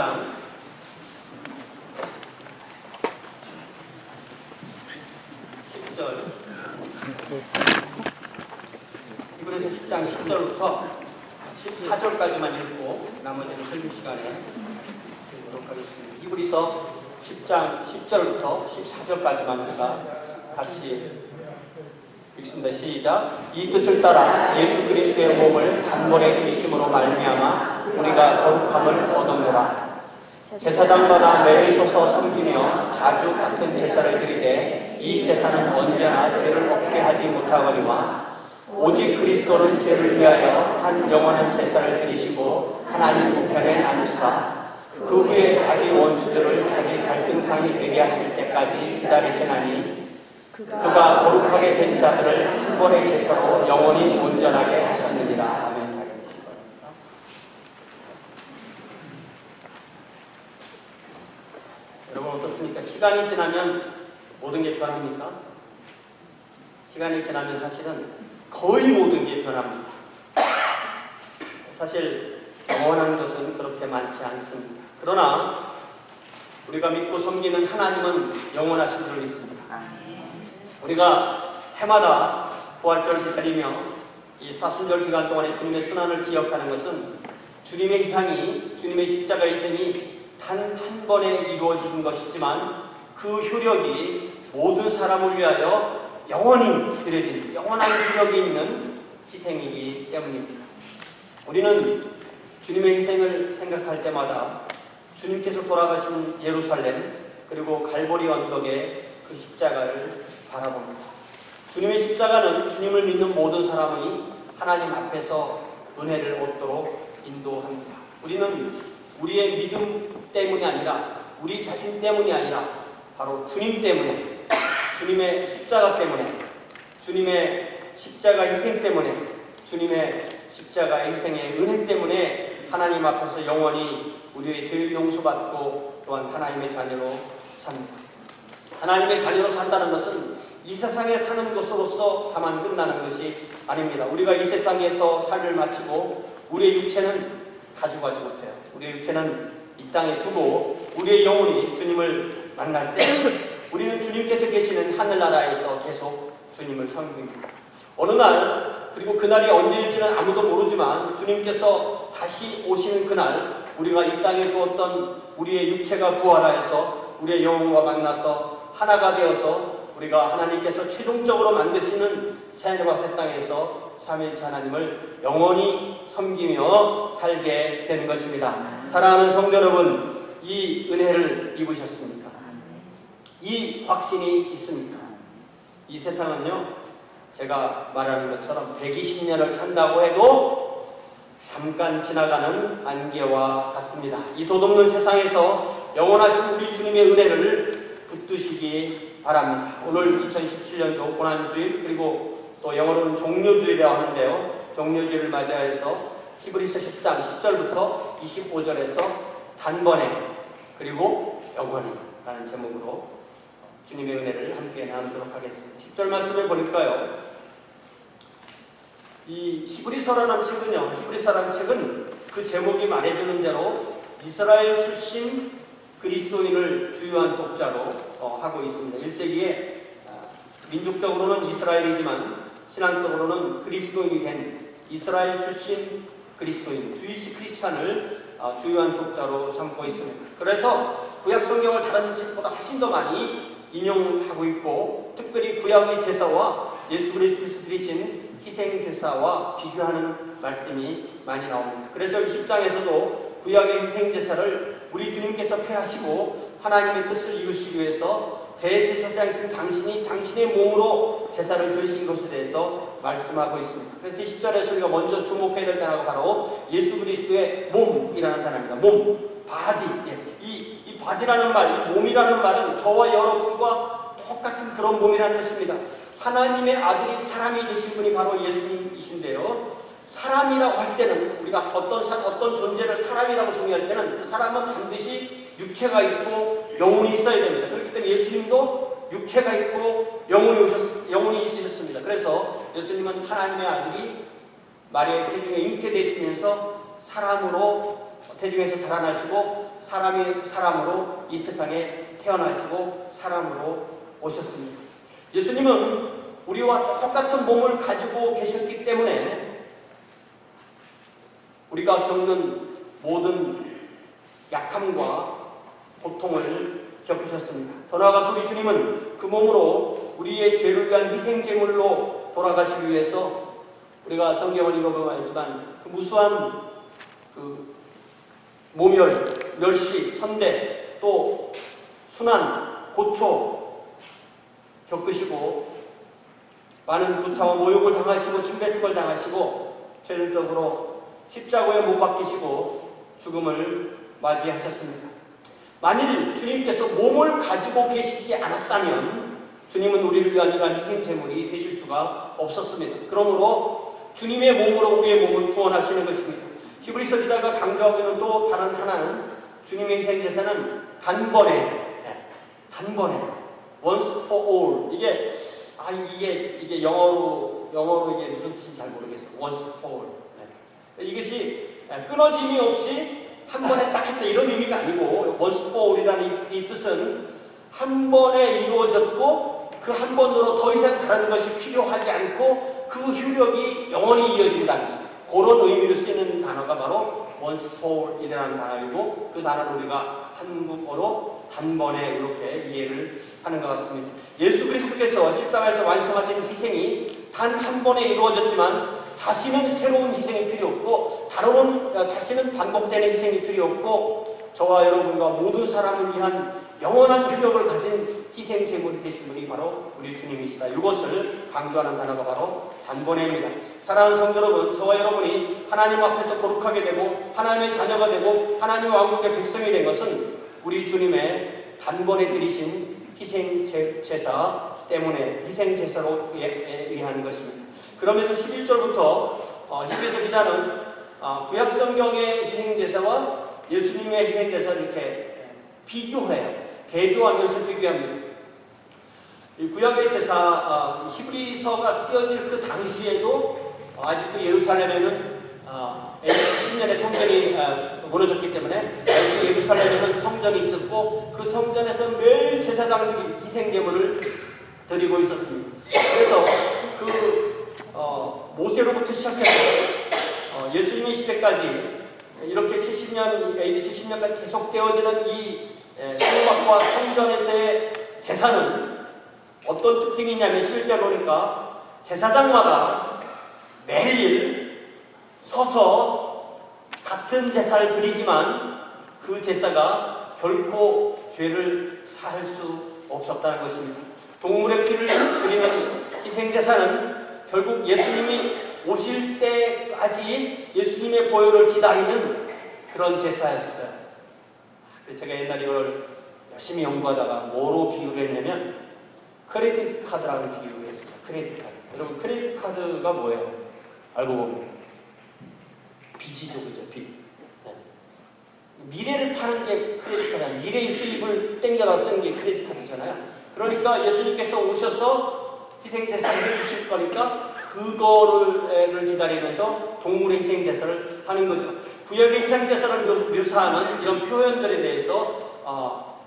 10장 히브리서 10장 10절부터 14절까지만 읽고 나머지는 설교 시간에 드리도록 하겠습니다. 히브리서 10장 10절부터 14절까지만 우리가 같이 읽습니다. 시작. 이 뜻을 따라 예수 그리스도의 몸을 단번에 드리심으로 말미암아 우리가 거룩함을 얻었노라. 제사장마다 매일 서서 섬기며 자주 같은 제사를 드리되 이 제사는 언제나 죄를 없게 하지 못하거니와 오직 그리스도는 죄를 위하여 한 영원한 제사를 드리시고 하나님 우편에 앉으사 그 후에 자기 원수들을 자기 갈등상이 되게 하실 때까지 기다리시나니 그가 거룩하게 된 자들을 한 번의 제사로 영원히 온전하게 하셨느니라. 아멘. 잘 읽으시기 바랍니다. 여러분 어떻습니까? 시간이 지나면 모든 게 변합니까? 시간이 지나면 사실은 거의 모든 게 변합니다. 사실 영원한 것은 그렇게 많지 않습니다. 그러나 우리가 믿고 섬기는 하나님은 영원하신 줄 믿습니다. 우리가 해마다 부활절을 기다리며 이 사순절 기간 동안에 주님의 순환을 기억하는 것은 주님의 희생이, 주님의 십자가 희생이 단 한 번에 이루어진 것이지만 그 효력이 모든 사람을 위하여 영원히 드려진 영원한 효력이 있는 희생이기 때문입니다. 우리는 주님의 희생을 생각할 때마다 주님께서 돌아가신 예루살렘 그리고 갈보리 언덕의 그 십자가를 바라봅니다. 주님의 십자가는 주님을 믿는 모든 사람이 하나님 앞에서 은혜를 얻도록 인도합니다. 우리는 우리의 믿음 때문이 아니라 우리 자신 때문이 아니라 바로 주님 때문에 주님의 십자가 때문에 주님의 십자가 희생 때문에 주님의 십자가 희생의 은혜 때문에 하나님 앞에서 영원히 우리의 죄를 용서받고 또한 하나님의 자녀로 삽니다. 하나님의 자녀로 산다는 것은 이 세상에 사는 것으로서 다만 끝나는 것이 아닙니다. 우리가 이 세상에서 삶을 마치고 우리의 육체는 가져가지 못해요. 우리의 육체는 이 땅에 두고 우리의 영혼이 주님을 만날 때 우리는 주님께서 계시는 하늘나라에서 계속 주님을 섬깁니다. 어느 날 그리고 그날이 언제일지는 아무도 모르지만 주님께서 다시 오시는 그날 우리가 이 땅에 두었던 우리의 육체가 부활하여서 우리의 영혼과 만나서 하나가 되어서 우리가 하나님께서 최종적으로 만드시는 새하늘과 새 땅에서 삼위일체 하나님을 영원히 섬기며 살게 되는 것입니다. 사랑하는 성도 여러분, 이 은혜를 입으셨습니까? 이 확신이 있습니까? 이 세상은요, 제가 말하는 것처럼 120년을 산다고 해도 잠깐 지나가는 안개와 같습니다. 이 돛없는 세상에서 영원하신 우리 주님의 은혜를 붙드시기 바랍니다. 오늘 2017년도 고난주일 그리고 또 영어로는 종료주일이라고 하는데요. 종료주일을 맞이해서 히브리서 10장 10절부터 25절에서 단번에 그리고 영원히 라는 제목으로 주님의 은혜를 함께 나누도록 하겠습니다. 10절 말씀을 보니까요. 이 히브리서라는 책은 그 제목이 말해주는 대로 이스라엘 출신 그리스도인을 주요한 독자로 하고 있습니다. 1세기에 민족적으로는 이스라엘이지만 신앙적으로는 그리스도인이 된 이스라엘 출신 그리스도인, 주이시 크리스찬을 주요한 독자로 삼고 있습니다. 그래서 구약 성경을 다른 책보다 훨씬 더 많이 인용하고 있고 특별히 구약의 제사와 예수 그리스도께서 드리신 희생 제사와 비교하는 말씀이 많이 나옵니다. 그래서 10장에서도 구약의 희생 제사를 우리 주님께서 폐하시고 하나님의 뜻을 이루시기 위해서 대제사장이신 당신이 당신의 몸으로 제사를 드리신 것에 대해서 말씀하고 있습니다. 그래서 10절에서 우리가 먼저 주목해야 될 단어가 바로 예수 그리스도의 몸이라는 단어입니다. 몸, 바디. 이 바디라는 말, 이 몸이라는 말은 저와 여러분과 똑같은 그런 몸이라는 뜻입니다. 하나님의 아들이 사람이 되신 분이 바로 예수님이신데요. 사람이라고 할 때는 우리가 어떤 존재를 사람이라고 정의할 때는 그 사람은 반드시 육체가 있고 영혼이 있어야 됩니다. 그렇기 때문에 예수님도 육체가 있고 영혼이 있으셨습니다. 그래서 예수님은 하나님의 아들이 마리아의 태중에 잉태되시면서 사람으로 태중에서 자라나시고 사람으로 이 세상에 태어나시고 사람으로 오셨습니다. 예수님은 우리와 똑같은 몸을 가지고 계셨기 때문에 우리가 겪는 모든 약함과 고통을 겪으셨습니다. 더 나아가서 우리 주님은 그 몸으로 우리의 죄를 위한 희생제물로 돌아가시기 위해서 우리가 성경을 읽어보면 알지만 그 무수한 그 모멸, 멸시, 선대, 또 순환, 고초 겪으시고 많은 구타와 모욕을 당하시고 침뱉음을 당하시고 최종적으로 십자가에 못 박히시고 죽음을 맞이하셨습니다. 만일 주님께서 몸을 가지고 계시지 않았다면 주님은 우리를 위한 이러한 희생제물이 되실 수가 없었습니다. 그러므로 주님의 몸으로 우리의 몸을 구원하시는 것입니다. 히브리서 기자가 강조하고 있는 또 다른 하나는 주님의 희생제사는 단번에 once for all 이게 영어로 이게 무슨 뜻인지 잘 모르겠어요. once for all 이것이 끊어짐이 없이 한 번에 딱 했다 이런 의미가 아니고 once for all이라는 이 뜻은 한 번에 이루어졌고 그 한 번으로 더 이상 다른 것이 필요하지 않고 그 효력이 영원히 이어진다는 그런 의미로 쓰이는 단어가 바로 once for all이라는 단어이고 그 단어를 우리가 한국어로 단번에 이렇게 이해를 하는 것 같습니다. 예수 그리스도께서 십자가에서 완성하신 희생이 단 한 번에 이루어졌지만 다시는 새로운 희생이 필요 없고 다시는 반복되는 희생이 필요 없고 저와 여러분과 모든 사람을 위한 영원한 효력을 가진 희생 제물이 되신 분이 바로 우리 주님이시다. 이것을 강조하는 단어가 바로 단번에입니다. 사랑하는 성도 여러분, 저와 여러분이 하나님 앞에서 거룩하게 되고 하나님의 자녀가 되고 하나님 왕국의 백성이 된 것은 우리 주님의 단번에 드리신 희생 제사 때문에 희생 제사로 의한 것입니다. 그러면서 11절부터 히브리서 기자는 구약 성경의 희생 제사와 예수님의 희생 제사를 이렇게 비교해요. 대조하면서 비교합니다. 이 구약의 제사 히브리서가 쓰여질 그 당시에도 아직도 예루살렘에는 AD 70년에 성전이 무너졌기 때문에 예루살렘에는 성전이 있었고 그 성전에서 매일 제사장들이 희생제물을 드리고 있었습니다. 그래서 모세로부터 시작해서 예수님의 시대까지 이렇게 70년, AD 70년까지 계속되어지는 이 성막과 성전에서의 제사는 어떤 특징이 있냐면 실제 보니까 제사장마다 매일 서서 같은 제사를 드리지만 그 제사가 결코 죄를 사할 수 없었다는 것입니다. 동물의 피를 드리는 희생제사는 결국 예수님이 오실 때까지 예수님의 보혈을 기다리는 그런 제사였어요. 제가 옛날에 이걸 열심히 연구하다가 뭐로 비유를 했냐면 크레딧 카드라고 비유를 했습니다. 크레딧 카드. 여러분 크레딧 카드가 뭐예요? 알고 보면 빚이죠, 그죠? 빚. 네. 미래를 파는 게 크레딧 카드야. 미래의 수입을 땡겨다 쓰는 게 크레딧 카드잖아요. 그러니까 예수님께서 오셔서 희생제사를 주실 거니까 그거를 기다리면서 동물의 희생제사를 하는 거죠. 구약의 희생제사를 묘사하는 이런 표현들에 대해서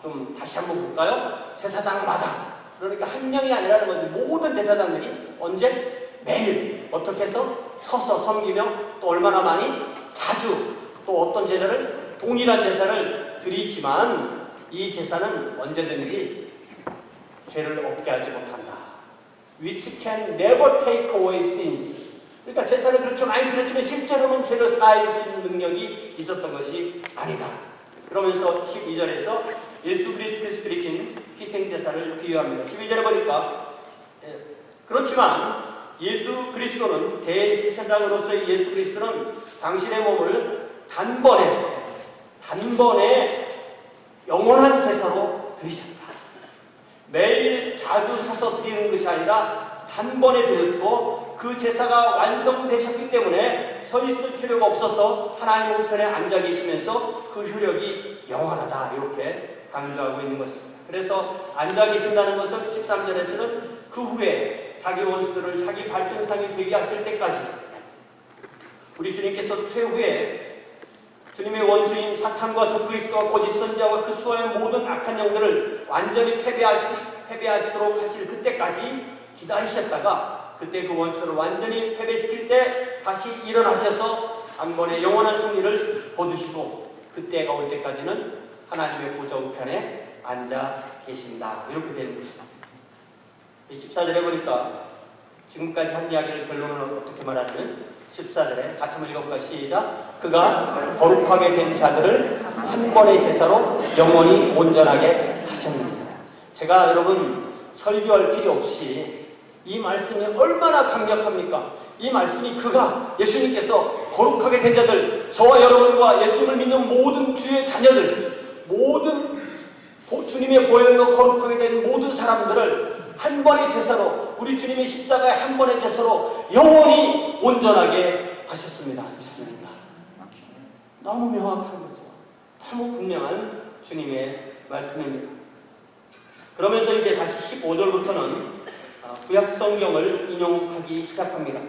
좀 다시 한번 볼까요? 제사장마다, 그러니까 한 명이 아니라는 건데 모든 제사장들이 언제? 매일 어떻게 해서 서서 섬기며 또 얼마나 많이? 자주 또 어떤 제사를? 동일한 제사를 드리지만 이 제사는 언제든지 죄를 없게 하지 못한다. Which can never take away sins. 그러니까 제사를 그렇게 많이 드렸지만 실제로는 죄를 사할 수 있는 능력이 있었던 것이 아니다. 그러면서 12절에서 예수 그리스도께서 드리신 희생제사를 비유합니다. 12절에 보니까 그렇지만 예수 그리스도는 대제사장으로서의 예수 그리스도는 당신의 몸을 단번에 영원한 제사로 드리셨다. 매일 자주 서서 드리는 것이 아니라 단번에 드렸고 그 제사가 완성되셨기 때문에 서 있을 필요가 없어서 하나님 우편에 앉아 계시면서 그 효력이 영원하다 이렇게 강조하고 있는 것입니다. 그래서 앉아 계신다는 것을 13절에서는 그 후에 자기 원수들을 자기 발등상에 되게 하실 때까지 우리 주님께서 최후의 주님의 원수인 사탄과 적그리스도와 거짓 선지자와 그 수호의 모든 악한 영들을 완전히 패배하시도록 하실 그때까지 기다리셨다가 그때 그 원수를 완전히 패배시킬 때 다시 일어나셔서 한 번의 영원한 승리를 거두시고 그때가 올 때까지는 하나님의 보좌 우편에 앉아 계신다. 이렇게 되는 것입니다. 14절에 보니까 지금까지 한 이야기를 결론을 어떻게 말하냐면 14절에 같이 한번 읽어볼까요? 시작. 그가 거룩하게 된 자들을 한 번의 제사로 영원히 온전하게 하셨느니라. 제가 여러분 설교할 필요 없이 이 말씀이 얼마나 강력합니까? 이 말씀이 그가 예수님께서 거룩하게 된 자들, 저와 여러분과 예수님을 믿는 모든 주의 자녀들, 모든 주님의 보혈로 거룩하게 된 모든 사람들을 한 번의 제사로, 우리 주님의 십자가의 한 번의 제사로 영원히 온전하게 하셨습니다. 믿습니다. 너무 명확한 거죠. 너무 분명한 주님의 말씀입니다. 그러면서 이제 다시 15절부터는 구약 성경을 인용하기 시작합니다.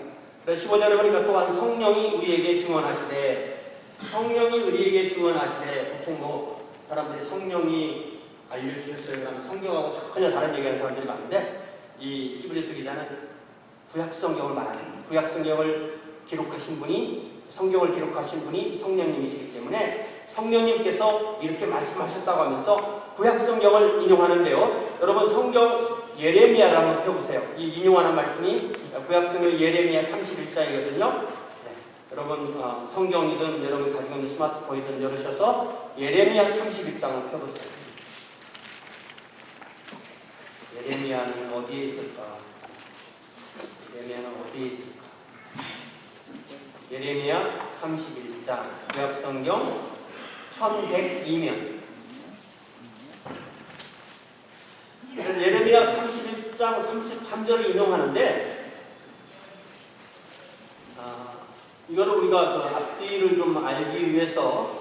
그래서 15절에 보니까 또한 성령이 우리에게 증언하시되, 성령이 우리에게 증언하시되, 보통 뭐 사람들이 성령이 알려주셨어요. 그러면 성경하고 전혀 다른 얘기하는 사람들이 많은데, 이 히브리서 기자는 구약 성경을 말합니다. 구약 성경을 기록하신 분이, 성경을 기록하신 분이 성령님이시기 때문에 성령님께서 이렇게 말씀하셨다고 하면서 구약 성경을 인용하는데요. 여러분 성경 예레미야를 한번 펴보세요. 이 인용하는 말씀이 구약 성경 예레미야 31장이거든요. 네. 여러분 성경이든 여러분 가지고 있는 스마트폰이든 열으셔서 예레미야 31장을 펴보세요. 예레미야는 어디에 있을까? 예레미야는 어디에 있을까? 예레미야 31장 구약성경 1102면 예레미야 31장 33절을 인용하는데 이거를 우리가 그 앞뒤를 좀 알기 위해서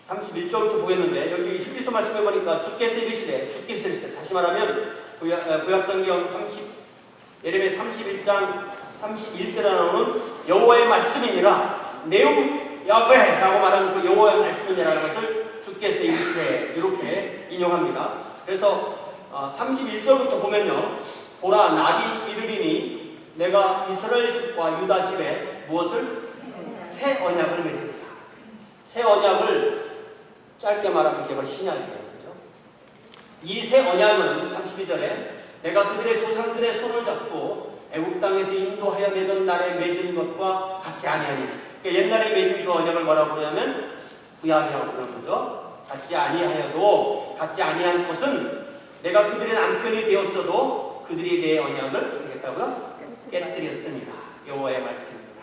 31절부터 보겠는데 여기 히브리서 말씀해 보니까 주께서 이르시되 다시 말하면 구약성경 예레미야 31장 31절에 나오는 여호와의 말씀이니라 내용 야훼라고 말하는 그 여호와의 말씀이니라는 것을 주께서 이르시되 이렇게 인용합니다. 그래서 31절부터 보면요. 보라 나비 이르리니 내가 이스라엘 집과 유다 집에 무엇을? 새 언약을 맺으리라. 새 언약을 짧게 말하면 개발 신약이에요. 그렇죠? 이 새 언약은 32절에 내가 그들의 조상들의 손을 잡고 애국 땅에서 인도하여 내던 날에 맺은 것과 같이 아니하니. 그러니까 옛날에 맺은 그 언약을 뭐라고 그러냐면 구약이라고 그러는 거죠. 같이 아니하여도 같이 아니한 것은 내가 그들의 남편이 되었어도 그들이 내 언약을 어떻게 했다고요? 깨뜨렸습니다. 여호와의 말씀입니다.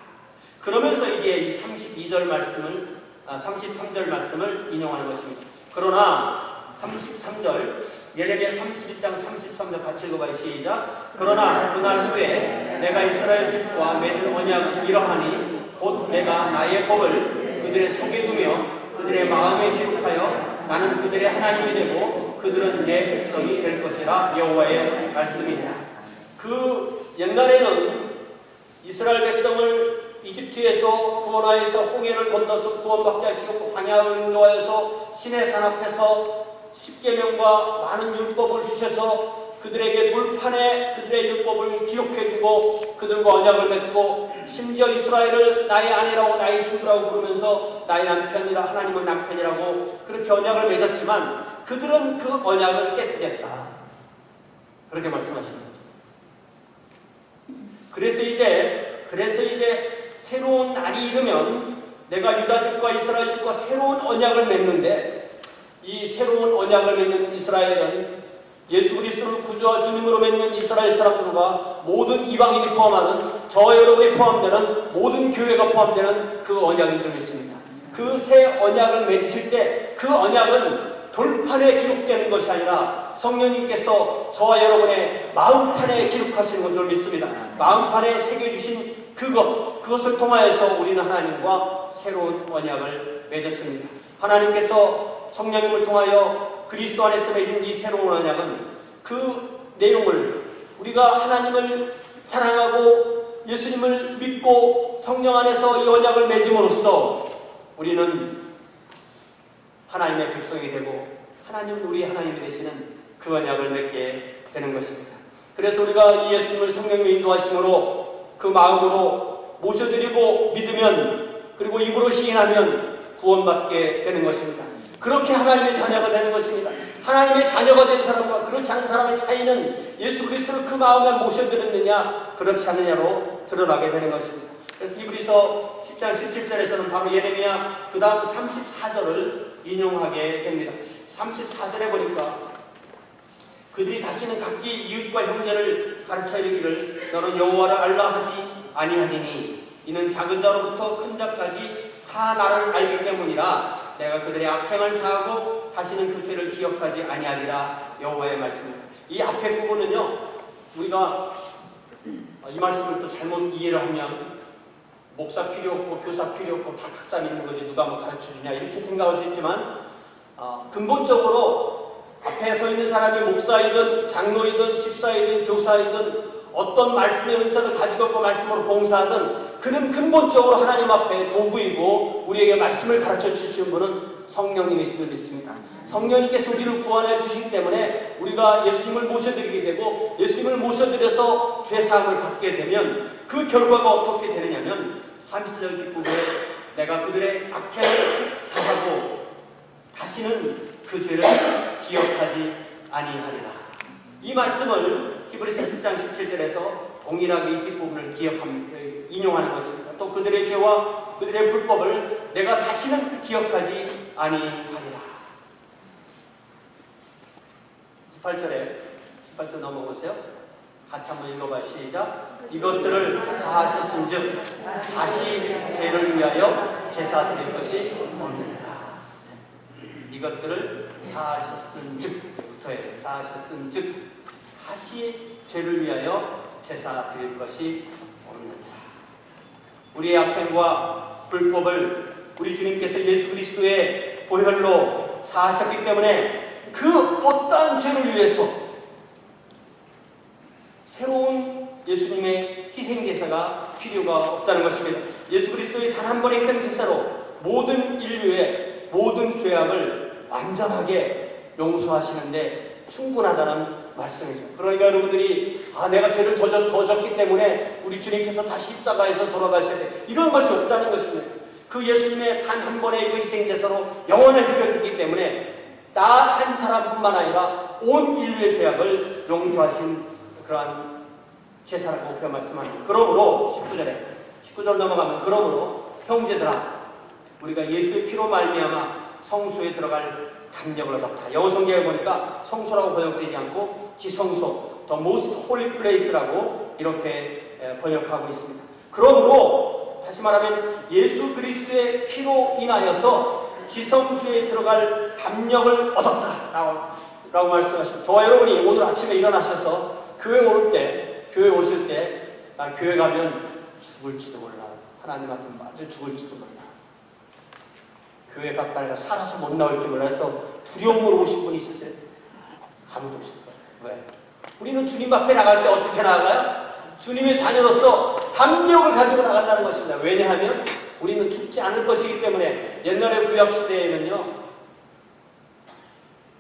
그러면서 이제 이 32절 말씀을 33절 말씀을 인용하는 것입니다. 그러나 33절 예레미야 31장 33절 같이 읽어봐요. 시작. 그러나 그날 후에 내가 이스라엘 집과 맺은 언약은 이러하니 곧 내가 나의 법을 그들의 속에 두며 그들의 마음에 기록하여 나는 그들의 하나님이 되고 그들은 내 백성이 될 것이라 여호와의 말씀이냐. 그 옛날에는 이스라엘 백성을 이집트에서 구원하여서 홍해를 건너서 구원받게 하시고 광야를 인도하여서 시내산 앞에서 십계명과 많은 율법을 주셔서 그들에게 돌판에 그들의 율법을 기록해주고 그들과 언약을 맺고 심지어 이스라엘을 나의 아내라고 나의 신부라고 부르면서 나의 남편이라 하나님은 남편이라고 그렇게 언약을 맺었지만 그들은 그 언약을 깨뜨렸다. 그렇게 말씀하십니다. 그래서 이제 새로운 날이 이르면 내가 유다집과 이스라엘집과 새로운 언약을 맺는데 이 새로운 언약을 맺는 이스라엘은 예수 그리스도를 구주와 주님으로 맺는 이스라엘 사람들과 모든 이방인이 포함하는 저와 여러분이 포함되는 모든 교회가 포함되는 그 언약이 좀 있습니다. 그 새 언약을 맺으실 때 그 언약은 돌판에 기록되는 것이 아니라 성령님께서 저와 여러분의 마음판에 기록하시는 것을 믿습니다. 마음판에 새겨주신 그것을 통하여서 우리는 하나님과 새로운 언약을 맺었습니다. 하나님께서 성령님을 통하여 그리스도 안에서 맺은 이 새로운 언약은 그 내용을 우리가 하나님을 사랑하고 예수님을 믿고 성령 안에서 이 언약을 맺음으로써 우리는 하나님의 백성이 되고 하나님은 우리 하나님이 되시는 그 언약을 맺게 되는 것입니다. 그래서 우리가 이 예수님을 성령의 인도하심으로 그 마음으로 모셔드리고 믿으면, 그리고 입으로 시인하면 구원받게 되는 것입니다. 그렇게 하나님의 자녀가 되는 것입니다. 하나님의 자녀가 된 사람과 그렇지 않은 사람의 차이는 예수 그리스도를 그 마음에 모셔드렸느냐 그렇지 않느냐로 드러나게 되는 것입니다. 그래서 히브리서 10장 17절에서는 바로 예레미야 그 다음 34절을 인용하게 됩니다. 34절에 보니까 그들이 다시는 각기 이웃과 형제를 가르쳐 이르기를 너는 여호와를 알라 하지 아니하니니 이는 작은 자로부터 큰 자까지 다 나를 알기 때문이라. 내가 그들의 악행을 사하고 다시는 그 죄를 기억하지 아니하리라. 여호와의 말씀입니다. 이 앞에 부분은요, 우리가 이 말씀을 또 잘못 이해를 하면 목사 필요 없고 교사 필요 없고 다 각자 믿는 거지 누가 뭐 가르쳐주냐 이렇게 생각할 수 있지만 근본적으로 앞에 서 있는 사람이 목사이든 장로이든 집사이든 교사이든 어떤 말씀의 은사를 가지고 있고 말씀으로 봉사하든 그는 근본적으로 하나님 앞에 도구이고 우리에게 말씀을 가르쳐 주시는 분은 성령님이심을 믿습니다. 성령님께서 우리를 구원해 주시기 때문에 우리가 예수님을 모셔드리게 되고 예수님을 모셔드려서 죄사함을 받게 되면 그 결과가 어떻게 되느냐면 30절 뒷부분에 내가 그들의 악행을 사하고 다시는 그 죄를 기억하지 아니하리라. 이 말씀을 히브리서 10장 17절에서 동일하게 이 뒷부분을 인용하는 것입니다. 또 그들의 죄와 그들의 불법을 내가 다시는 기억하지 아니하리라. 18절 넘어보세요. 같이 한번 읽어봐요. 시작. 이것들을 다 하셨은즉 다시 죄를 위하여 제사 드릴 것이 없느니라. 이것들을 다 하셨은즉부터예요. 다 하셨은즉 다시 죄를 위하여 제사 드릴 것이 없느니라. 우리의 악행과 불법을 우리 주님께서 예수 그리스도의 보혈로 사하셨기 때문에 그 어떠한 죄를 위해서 새로운 예수님의 희생제사가 필요가 없다는 것입니다. 예수 그리스도의 단 한 번의 희생제사로 모든 인류의 모든 죄악을 완전하게 용서하시는데 충분하다는 말씀이죠. 그러니까 여러분들이 내가 죄를 더 졌기 때문에 우리 주님께서 다시 십자가에서 돌아가셔야 돼. 이런 것이 없다는 것입니다. 그 예수님의 단 한 번의 그 희생제사로 영원을 해결했기 때문에 나 한 사람뿐만 아니라 온 인류의 죄악을 용서하신 그러한 제사라고 그렇게 말씀합니다. 그러므로 19절 넘어가면 그러므로 형제들아 우리가 예수의 피로 말미암아 성소에 들어갈 담력을 얻었다. 영어 성경에 보니까 성소라고 번역되지 않고 지성소, The Most Holy Place라고 이렇게 번역하고 있습니다. 그러므로 다시 말하면 예수 그리스도의 피로 인하여서 지성소에 들어갈 담력을 얻었다 라고 말씀하십니다. 저와 여러분이 오늘 아침에 일어나셔서 교회 오실 때 나 교회 가면 죽을지도 몰라. 하나님한테 맞아 죽을지도 몰라. 교회 갔다가 살아서 못 나올지 몰라서 두려움으로 오신 분이 있었어요. 아무도 없을 거예요. 왜? 우리는 주님 앞에 나갈 때 어떻게 나가요? 주님의 자녀로서 담력을 가지고 나간다는 것입니다. 왜냐하면 우리는 죽지 않을 것이기 때문에 옛날에 구약시대에는요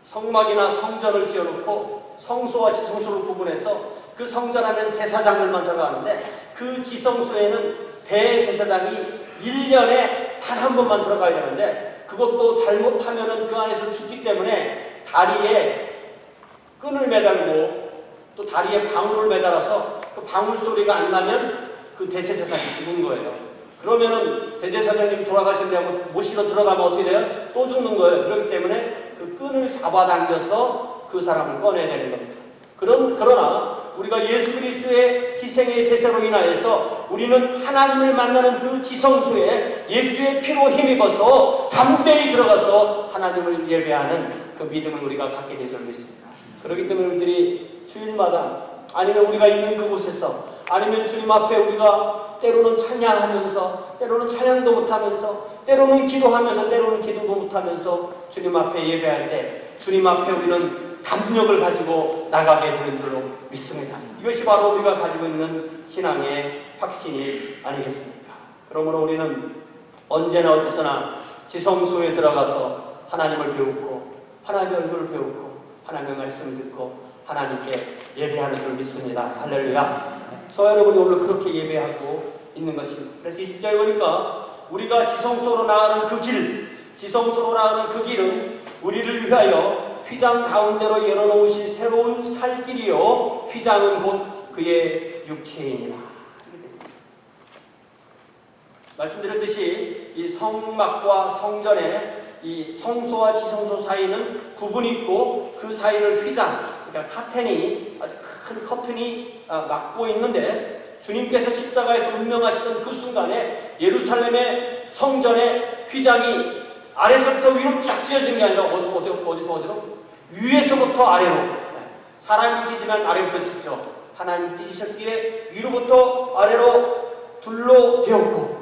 성막이나 성전을 지어놓고 성소와 지성소를 구분해서 그 성전 안에는 제사장들만 들어가는데 그 지성소에는 대제사장이 1년에 단 한 번만 들어가야 되는데 그것도 잘못하면은 그 안에서 죽기 때문에 다리에 끈을 매달고 또 다리에 방울을 매달아서 그 방울 소리가 안 나면 그 대제사장이 죽은 거예요. 그러면은 대제사장님 돌아가신다고 모시러 들어가면 어떻게 돼요? 또 죽는 거예요. 그렇기 때문에 그 끈을 잡아당겨서 그 사람을 꺼내야 되는 겁니다. 그러나 우리가 예수 그리스도의 희생의 제사로 인하여서 우리는 하나님을 만나는 그 지성소에 예수의 피로 힘입어서 담대히 들어가서 하나님을 예배하는 그 믿음을 우리가 갖게 될 줄 믿습니다. 그렇기 때문에 우리들이 주일마다 아니면 우리가 있는 그곳에서 아니면 주님 앞에 우리가 때로는 찬양하면서 때로는 찬양도 못하면서 때로는 기도하면서 때로는 기도도 못하면서 주님 앞에 예배할 때 주님 앞에 우리는 담력을 가지고 나가게 되는 줄로 믿습니다. 이것이 바로 우리가 가지고 있는 신앙의 확신이 아니겠습니까? 그러므로 우리는 언제나 어디서나 지성소에 들어가서 하나님을 배우고 하나님의 얼굴을 배우고 하나님의 말씀을 듣고 하나님께 예배하는 줄 믿습니다. 할렐루야. 저와 여러분이 오늘 그렇게 예배하고 있는 것입니다. 그래서 20절에 보니까 우리가 지성소로 나가는 그 길, 지성소로 나가는 그 길은 우리를 위하여 휘장 가운데로 열어놓으신 새로운 살 길이요 휘장은 곧 그의 육체이니라. 말씀드렸듯이 이 성막과 성전의 이 성소와 지성소 사이는 구분이 있고 그 사이를 휘장, 그러니까 카텐이 아주 큰 커튼이 막고 있는데 주님께서 십자가에서 운명하시던 그 순간에 예루살렘의 성전의 휘장이 아래서부터 위로 쫙 찢어진 게 아니라 어디서 어디로? 위에서부터 아래로. 사람이 찢으면 아래부터 찢죠. 하나님 찢으셨기에 위로부터 아래로 둘로 되었고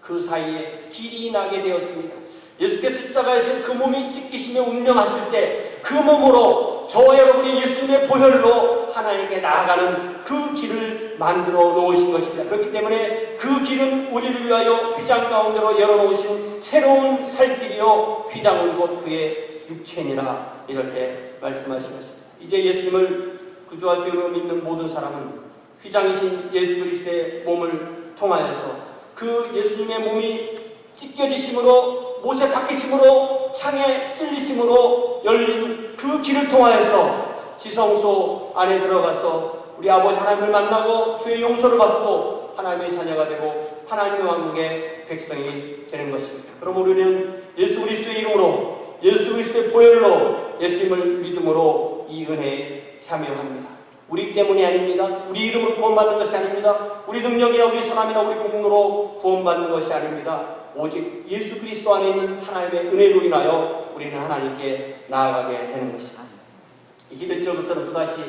그 사이에 길이 나게 되었습니다. 예수께서 십자가에서 그 몸이 찢기시며 운명하실 때 그 몸으로 저와 여러분이 예수님의 보혈로 하나님께 나아가는 그 길을 만들어 놓으신 것입니다. 그렇기 때문에 그 길은 우리를 위하여 휘장 가운데로 열어놓으신 새로운 살길이요 휘장은 곧 그의 육체니라 이렇게 말씀하신 것입니다. 이제 예수님을 구주와 주로 믿는 모든 사람은 휘장이신 예수 그리스도의 몸을 통하여서 그 예수님의 몸이 찢겨지심으로 못에 박히심으로 창에 찔리심으로 열린 그 길을 통하여서 지성소 안에 들어가서 우리 아버지 하나님을 만나고 주의 용서를 받고 하나님의 자녀가 되고 하나님의 왕국의 백성이 되는 것입니다. 그럼 우리는 예수 그리스도의 이름으로 예수 그리스도의 보혈로 예수님을 믿음으로 이 은혜에 참여합니다. 우리 때문이 아닙니다. 우리 이름으로 구원받는 것이 아닙니다. 우리 능력이나 우리 선함이나 우리 공로로 구원받는 것이 아닙니다. 오직 예수 그리스도 안에 있는 하나님의 은혜로 인하여 우리는 하나님께 나아가게 되는 것입니다. 21절부터는 또다시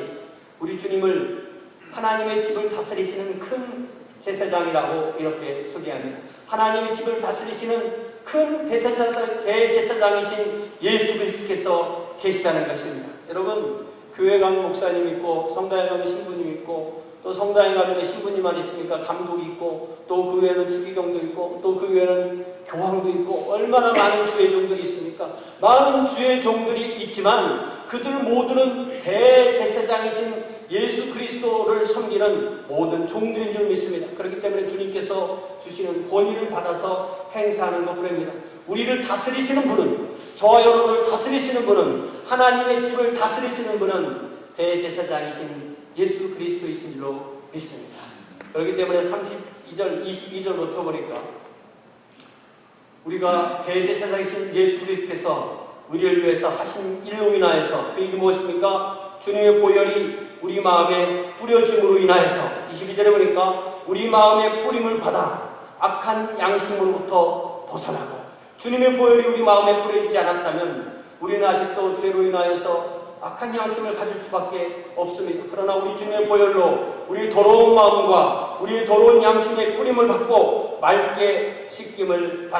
우리 주님을 하나님의 집을 다스리시는 큰 제사장이라고 이렇게 소개합니다. 하나님의 집을 다스리시는 큰 대제사장이신 예수 그리스도께서 계시다는 것입니다. 여러분, 교회 가면 목사님 있고 성당에 가면 신부님 있고 또 성당에 가면 신부님만 있으니까 감독이 있고 또 그 외에는 주기경도 있고 또 그 외에는 교황도 있고 얼마나 많은 주의 종들이 있습니까? 많은 주의 종들이 있지만 그들 모두는 대제사장이신 예수 그리스도를 섬기는 모든 종들인 줄 믿습니다. 그렇기 때문에 주님께서 주시는 권위를 받아서 행사하는 것뿐입니다. 우리를 다스리시는 분은, 저와 여러분을 다스리시는 분은, 하나님의 집을 다스리시는 분은 대제사장이신 예수 그리스도이신 줄로 믿습니다. 그렇기 때문에 32절, 22절부터 보니까 우리가 대제사장이신 예수 그리스도께서 우리를 위해서 하신 일로 인하여서 그 일이 무엇입니까? 주님의 보혈이 우리 마음에 뿌려짐으로 인하여서 22절에 보니까 우리 마음에 뿌림을 받아 악한 양심으로부터 벗어나고 주님의 보혈이 우리 마음에 뿌려지지 않았다면 우리는 아직도 죄로 인하여서 악한 양심을 가질 수밖에 없습니다. 그러나 우리 주님의 보혈로 우리의 더러운 마음과 우리의 더러운 양심의 뿌림을 받고 맑게 씻김을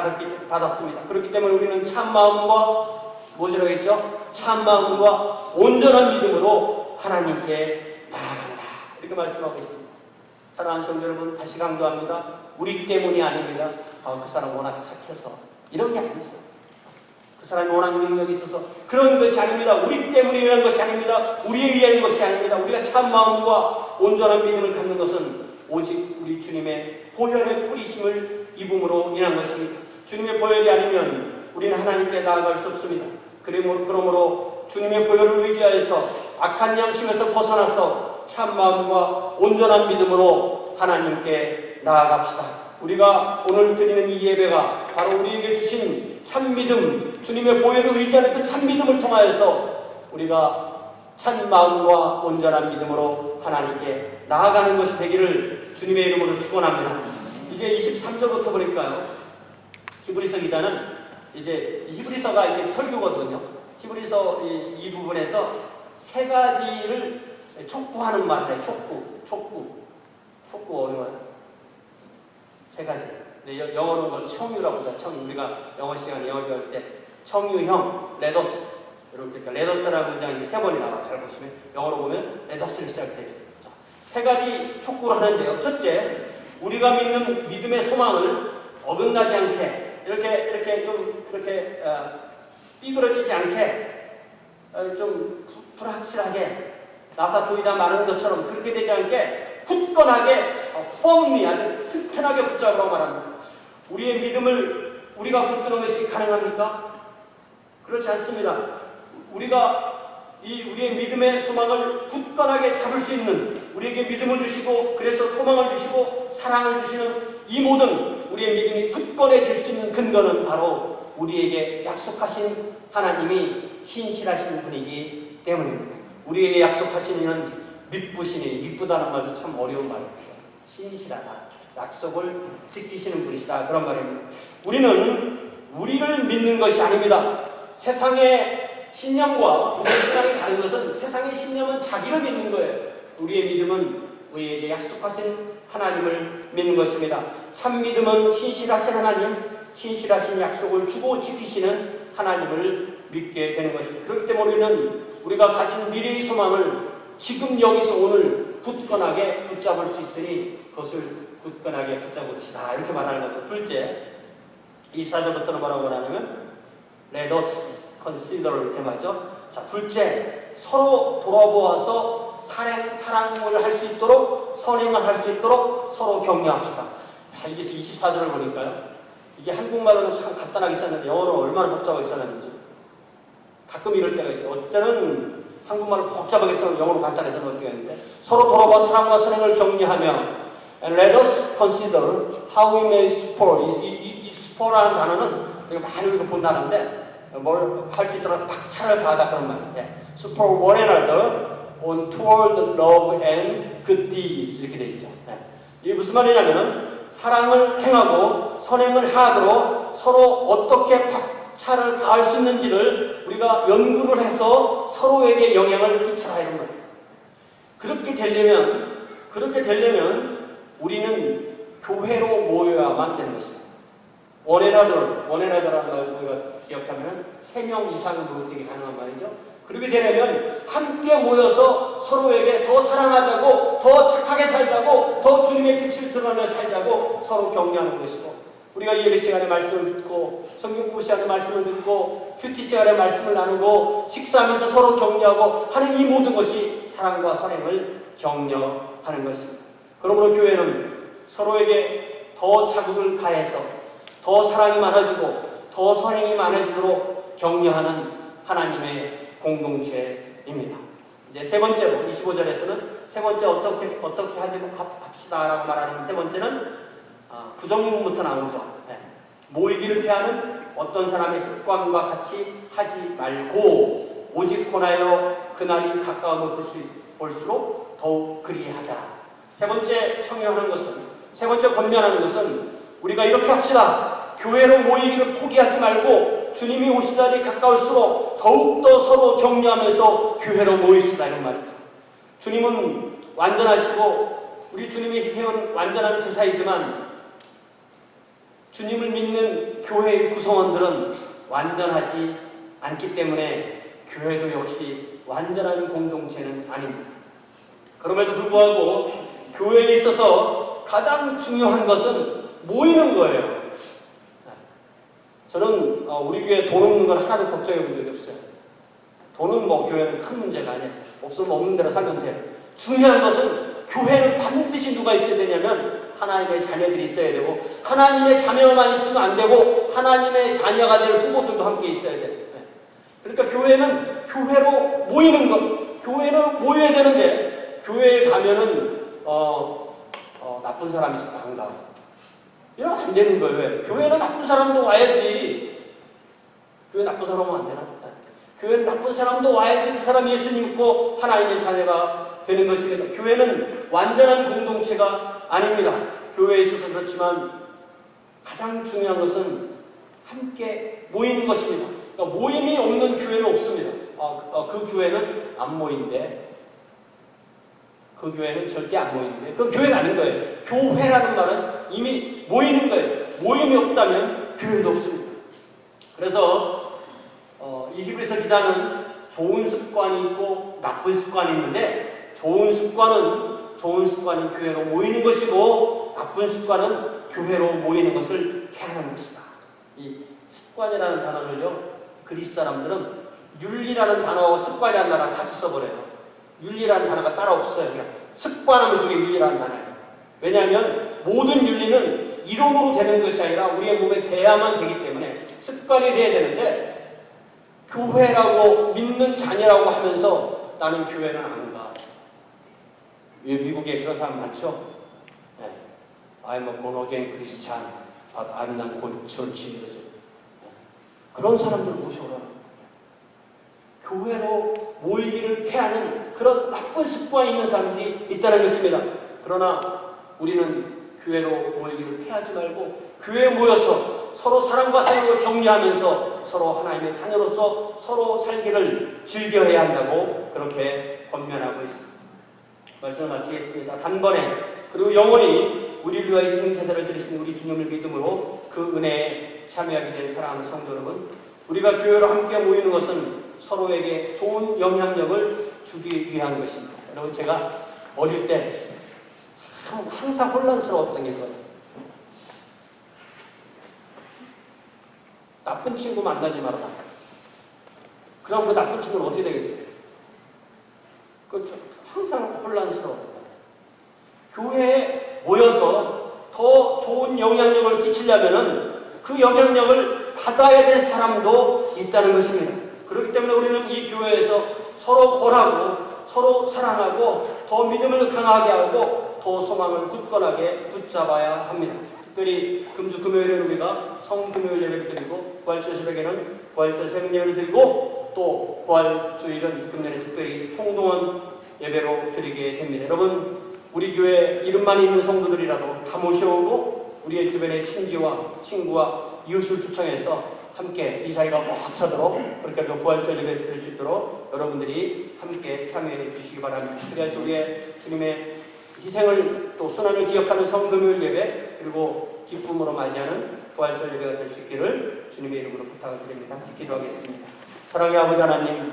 받았습니다. 그렇기 때문에 우리는 참 마음과 뭐라고 했죠? 참 마음과 온전한 믿음으로 하나님께 나아간다. 이렇게 말씀하고 있습니다. 사랑하는 성도 여러분, 다시 강조합니다. 우리 때문이 아닙니다. 그 사람 워낙 착해서 이런 게 아니죠. 그 사람이 워낙 능력이 있어서 그런 것이 아닙니다. 우리 때문에 일어난 것이 아닙니다. 우리에 의한 것이 아닙니다. 우리가 참 마음과 온전한 믿음을 갖는 것은 오직 우리 주님의 보혈의 뿌리심을 입음으로 인한 것입니다. 주님의 보혈이 아니면 우리는 하나님께 나아갈 수 없습니다. 그러므로 주님의 보혈을 의지하여서 악한 양심에서 벗어나서 참 마음과 온전한 믿음으로 하나님께 나아갑시다. 우리가 오늘 드리는 이 예배가 바로 우리에게 주신 참 믿음, 주님의 보혈을 의지하는 그 참 믿음을 통하여서 우리가 참 마음과 온전한 믿음으로 하나님께 나아가는 것이 되기를 주님의 이름으로 축원합니다. 이제 23절부터 보니까요. 히브리서 기자는 이제 히브리서가 이게 설교거든요. 히브리서 이 부분에서 세 가지를 촉구하는 말을 해요. 촉구 어느 말? 세 가지. 영어로 그걸 청유라고 하죠. 청유. 우리가 영어 시간에 영어 배울 때 청유형, 레더스. 이렇게 그러니까 레더스라는 문장이 세 번이 나와요. 잘 보시면 영어로 보면 레더스를 시작해요. 세 가지 촉구를 하는데요. 첫째, 우리가 믿는 믿음의 소망을 어긋나지 않게 이렇게 좀 그렇게 삐그러지지 않게 좀 불확실하게 나사 도이다 마는 것처럼 그렇게 되지 않게 굳건하게 firmly 아주 튼튼하게 붙잡으라고 말합니다. 우리의 믿음을 우리가 붙드는 것이 가능합니까? 그렇지 않습니다. 우리가 우리의 믿음의 소망을 굳건하게 잡을 수 있는, 우리에게 믿음을 주시고 그래서 소망을 주시고 사랑을 주시는 이 모든 우리의 믿음이 굳건해질 수 있는 근거는 바로 우리에게 약속하신 하나님이 신실하신 분이기 때문입니다. 우리에게 약속하신 이는 믿부시니, 믿부다는 말도 참 어려운 말이에요. 신실하다, 약속을 지키시는 분이시다, 그런 말입니다. 우리는 우리를 믿는 것이 아닙니다. 세상의 신념과 우리의 신앙이 다른 것은, 세상의 신념은 자기를 믿는 거예요. 우리의 믿음은 우리에게 약속하신 하나님을 믿는 것입니다. 참 믿음은 신실하신 하나님, 신실하신 약속을 주고 지키시는 하나님을 믿게 되는 것입니다. 그렇기 때문에 우리는 우리가 가진 미래의 소망을 지금 여기서 오늘 굳건하게 붙잡을 수 있으니 그것을 굳건하게 붙잡읍시다, 이렇게 말하는 거죠. 둘째, 24절부터는 뭐라고 하냐면 Let us consider, 이렇게 말이죠. 자, 둘째, 서로 돌아보아서 사랑을 할 수 있도록, 선행을 할 수 있도록 서로 격려합시다. 이게 24절을 보니까요, 이게 한국말로는 참 간단하게 썼는데 영어로 얼마나 복잡하게 썼는지 가끔 이럴 때가 있어요. 어떨 때는 한국말로 복잡하게 써서 영어로 간단하게 써서 어떻게 했는데, 서로 돌아봐 사랑과 선행을 격려하며 And let us consider how we may support. 이 support라는 단어는 우리가 많이 읽어본 단어인데 뭘 할 수 있도록 박차를 가하다, 그런 말인데 support one another on toward love and good deeds, 이렇게 되어 있죠. 이게 무슨 말이냐면은 사랑을 행하고 선행을 하도록 서로 어떻게 박차를 가할 수 있는지를 우리가 연구를 해서 서로에게 영향을 끼쳐라, 이런 거예요. 그렇게 되려면 우리는 교회로 모여야만 되는 것입니다. 원에나더라는 걸 우리가 기억하면 3명 이상을 모이게 가능한 말이죠. 그렇게 되려면 함께 모여서 서로에게 더 사랑하자고, 더 착하게 살자고, 더 주님의 빛을 드러내며 살자고 서로 격려하는 것이고, 우리가 예배 시간에 말씀을 듣고 성경 공부 시간에 말씀을 듣고 큐티 시간에 말씀을 나누고 식사하면서 서로 격려하고 하는 이 모든 것이 사랑과 선행을 격려하는 것입니다. 그러므로 교회는 서로에게 더 자극을 가해서 더 사랑이 많아지고 더 선행이 많아지도록 격려하는 하나님의 공동체입니다. 이제 세 번째로 25절에서는 세 번째 어떻게 합시다라고 말하는 세 번째는 부정문부터 나오죠. 모이기를 피하는 어떤 사람의 습관과 같이 하지 말고 오직 권하여 그날이 가까움을 볼수록 더욱 그리하자. 세 번째 청유하는 것은, 세 번째 권면하는 것은 우리가 이렇게 합시다. 교회로 모이기를 포기하지 말고 주님이 오시는 날이 가까울수록 더욱더 서로 격려하면서 교회로 모입시다, 이런 말이죠. 주님은 완전하시고 우리 주님의 희생은 완전한 제사이지만 주님을 믿는 교회의 구성원들은 완전하지 않기 때문에 교회도 역시 완전한 공동체는 아닙니다. 그럼에도 불구하고 교회에 있어서 가장 중요한 것은 모이는 거예요. 저는 우리 교회에 돈 없는 건 하나도 걱정해 본 적이 없어요. 돈은 뭐 교회는 큰 문제가 아니에요. 없으면 없는 대로 살면 돼요. 중요한 것은 교회는 반드시 누가 있어야 되냐면 하나님의 자녀들이 있어야 되고, 하나님의 자녀만 있으면 안 되고 하나님의 자녀가 될 후보들도 함께 있어야 돼요. 그러니까 교회는 교회로 모이는 것, 교회는 모여야 되는데 교회에 가면은 나쁜 사람이 있어서 안 가고 이러면 안 되는 거예요. 왜? 교회는 나쁜 사람도 와야지. 교회 나쁜 사람 오면 안 되나? 교회는 나쁜 사람도 와야지 그 사람이 예수 믿고 하나님의 자녀가 되는 것입니다. 교회는 완전한 공동체가 아닙니다. 교회에 있어서 그렇지만 가장 중요한 것은 함께 모이는 것입니다. 그러니까 모임이 없는 교회는 없습니다. 그 교회는 안 모인대. 그 교회는 절대 안 모이는데 그건 교회가 아닌 거예요. 교회라는 말은 이미 모이는 거예요. 모임이 없다면 교회도 없습니다. 그래서 이 히브리서 기자는 좋은 습관이 있고 나쁜 습관이 있는데 좋은 습관은 교회로 모이는 것이고 나쁜 습관은 교회로 모이는 것을 개하는 것이다. 이 습관이라는 단어를요, 그리스 사람들은 윤리라는 단어와 습관이라는 단어를 같이 써버려요. 윤리라는 단어가 따로 없어요. 그냥 습관하면 저게 윤리라는 단어예요. 왜냐하면 모든 윤리는 이론으로 되는 것이 아니라 우리의 몸에 배야만 되기 때문에 습관이 돼야 되는데, 교회라고 믿는 자녀라고 하면서 나는 교회는 안 가. 미국에 그런 사람 많죠? 네. I'm a born again Christian, but I'm not going to church. 그러죠. 그런 사람들 모셔오라. 교회로 모이기를 패하는 그런 나쁜 습관이 있는 사람들이 있다는 것입니다. 그러나 우리는 교회로 모이기를 패하지 말고 교회에 모여서 서로 사랑과 사랑을 격려하면서 서로 하나님의 자녀로서 서로 살기를 즐겨야 한다고 그렇게 권면하고 있습니다. 말씀을 마치겠습니다. 단번에 그리고 영원히 우리를 위하여 증제사를 드리신 우리 주님을 믿음으로 그 은혜에 참여하게 된 사랑하는 성도 여러분, 우리가 교회로 함께 모이는 것은 서로에게 좋은 영향력을 주기 위한 것입니다. 여러분, 제가 어릴 때 참 항상 혼란스러웠던 게 있거든요. 나쁜 친구 만나지 말아라. 그럼 그 나쁜 친구는 어떻게 되겠어요? 항상 혼란스러워요. 교회에 모여서 더 좋은 영향력을 끼치려면은 그 영향력을 받아야 될 사람도 있다는 것입니다. 그렇기 때문에 우리는 이 교회에서 서로 권하고 서로 사랑하고 더 믿음을 강하게 하고 더 소망을 굳건하게 붙잡아야 합니다. 특별히 금주 금요일에는 우리가 성금요일 예배를 드리고 부활절 새벽에는 부활절 새벽 예배를 드리고 또 부활주일은 금년에 특별히 통동원 예배로 드리게 됩니다. 여러분, 우리 교회 이름만 있는 성도들이라도 다 모셔오고 우리의 주변의 친구와 이웃을 초청해서 함께 이 자리가 꽉 차도록 그렇게 부활절 예배 드릴 수 있도록 여러분들이 함께 참여해 주시기 바랍니다. 그래서 우리의 주님의 희생을 또 순환을 기억하는 성금요일 예배 그리고 기쁨으로 맞이하는 부활절 예배가 될 수 있기를 주님의 이름으로 부탁을 드립니다. 기도하겠습니다. 사랑의 아버지 하나님,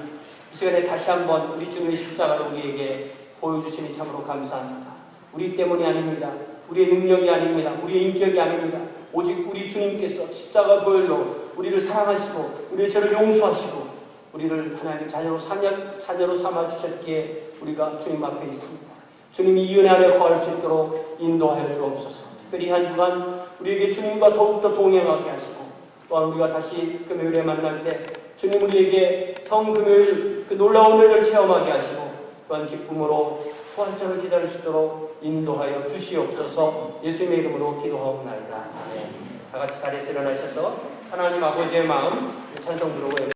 이 시간에 다시 한번 우리 주님의 십자가를 우리에게 보여주시니 참으로 감사합니다. 우리 때문이 아닙니다. 우리의 능력이 아닙니다. 우리의 인격이 아닙니다. 오직 우리 주님께서 십자가 보혈로 우리를 사랑하시고 우리의 죄를 용서하시고 우리를 하나님의 자녀로 삼아주셨기에 우리가 주님 앞에 있습니다. 주님이 이 은혜 안에 거할 수 있도록 인도하여 주옵소서. 특별히 한 주간 우리에게 주님과 더욱더 동행하게 하시고 또한 우리가 다시 금요일에 만날 때 주님 우리에게 성금요일 그 놀라운 은혜를 체험하게 하시고 또한 기쁨으로 부활절을 기다릴 수 있도록 인도하여 주시옵소서. 예수님의 이름으로 기도하옵나이다. 다 같이 자리에서 일어나셔서 하나님 아버지의 마음 찬송 부르고